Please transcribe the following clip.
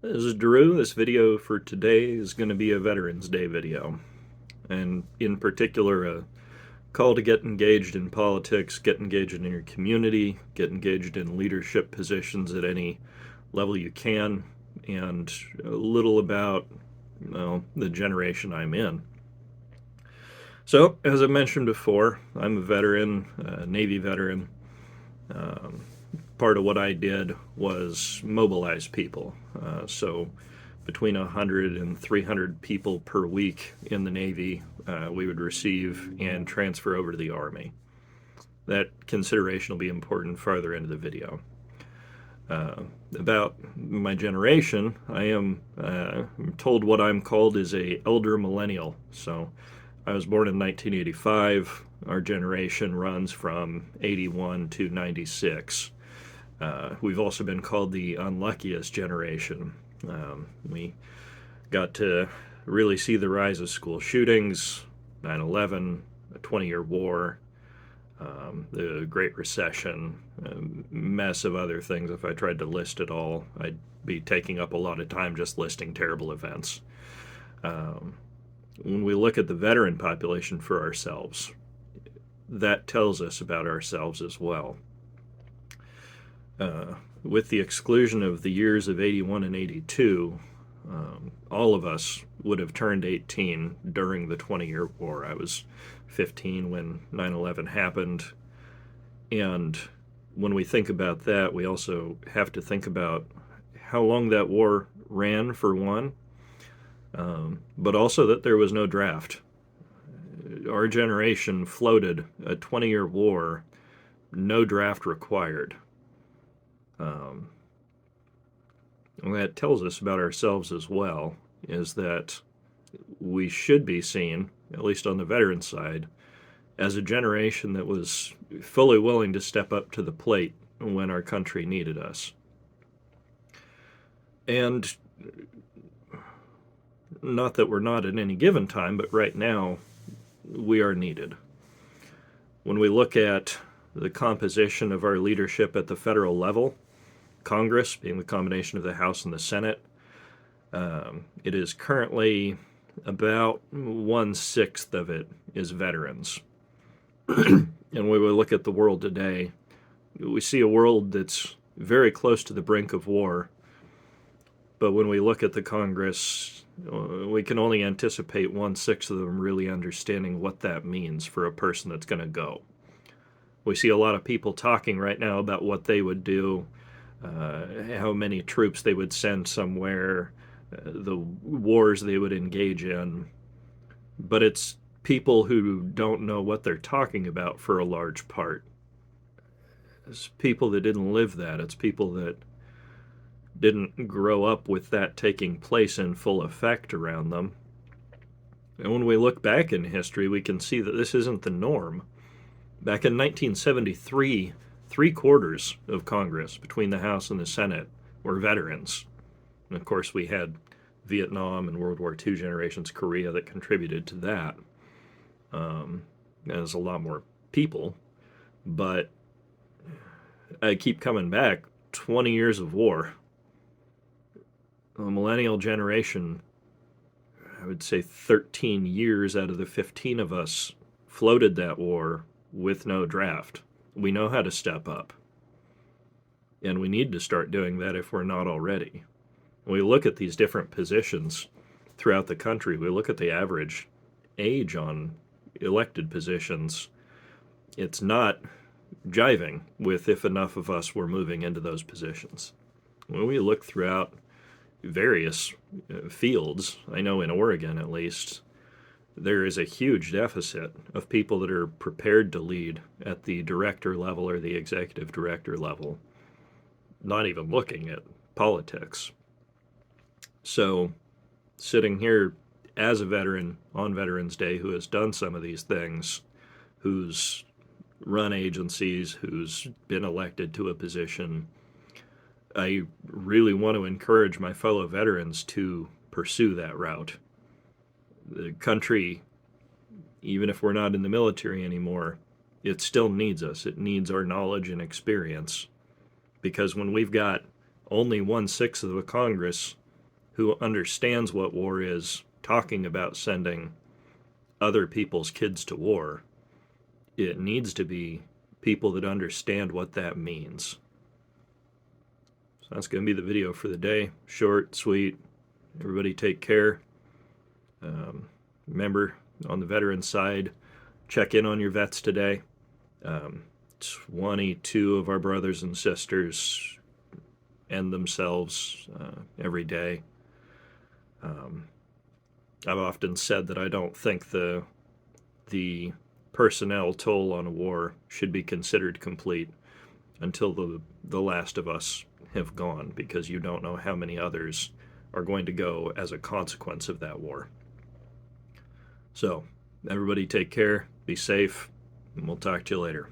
This is Drew. This video for today is going to be a Veterans Day video, and in particular, a call to get engaged in politics, get engaged in your community, get engaged in leadership positions at any level you can, and a little about, well, the generation I'm in. So, as I mentioned before, I'm a veteran, a Navy veteran. Um, Part of what I did was mobilize people. So between 100 and 300 people per week in the Navy, we would receive and transfer over to the Army. That consideration will be important farther into the video. About my generation, I am told what I'm called is a elder millennial. So I was born in 1985. Our generation runs from 81 to 96. We've also been called the unluckiest generation. We got to really see the rise of school shootings, 9/11, a 20-year war, the Great Recession, a mess of other things. If I tried to list it all, I'd be taking up a lot of time just listing terrible events. Um, when we look at the veteran population for ourselves, that tells us about ourselves as well. With the exclusion of the years of 81 and 82, all of us would have turned 18 during the 20-year war. I was 15 when 9/11 happened. And when we think about that, we also have to think about how long that war ran, for one, but also that there was no draft. Our generation floated a 20-year war, no draft required. Um, and that tells us about ourselves as well, is that we should be seen, at least on the veteran side, as a generation that was fully willing to step up to the plate when our country needed us. And not that we're not at any given time, but right now we are needed. When we look at the composition of our leadership at the federal level, Congress being the combination of the House and the Senate, it is currently about 1/6 of it is veterans. And when we look at the world today, we see a world that's very close to the brink of war. But when we look at the Congress, we can only anticipate 1/6 of them really understanding what that means for a person that's going to go. We see a lot of people talking right now about what they would do, how many troops they would send somewhere, the wars they would engage in. But it's people who don't know what they're talking about for a large part. It's people that didn't live that. It's people that didn't grow up with that taking place in full effect around them. And when we look back in history, we can see that this isn't the norm. Back in 1973, 3/4 of Congress, between the House and the Senate, were veterans. And of course, we had Vietnam and World War II generations, Korea, that contributed to that. There's a lot more people, but I keep coming back. 20 years of war. The millennial generation, I would say 13 years out of the 15 of us floated that war with no draft. We know how to step up. And we need to start doing that if we're not already. When we look at these different positions throughout the country, we look at the average age on elected positions. It's not jiving with if enough of us were moving into those positions. When we look throughout various fields, I know in Oregon at least, there is a huge deficit of people that are prepared to lead at the director level or the executive director level, not even looking at politics. So, sitting here as a veteran on Veterans Day who has done some of these things, who's run agencies, who's been elected to a position, I really want to encourage my fellow veterans to pursue that route. The country, even if we're not in the military anymore, it still needs us. It needs our knowledge and experience. Because when we've got only 1/6 of the Congress who understands what war is talking about sending other people's kids to war. It needs to be people that understand what that means. So that's going to be the video for the day. Short, sweet. Everybody take care. Remember, on the veteran side, check in on your vets today. 22 of our brothers and sisters end themselves every day. I've often said that I don't think the personnel toll on a war should be considered complete until the last of us have gone, because you don't know how many others are going to go as a consequence of that war. So, everybody take care, be safe, and we'll talk to you later.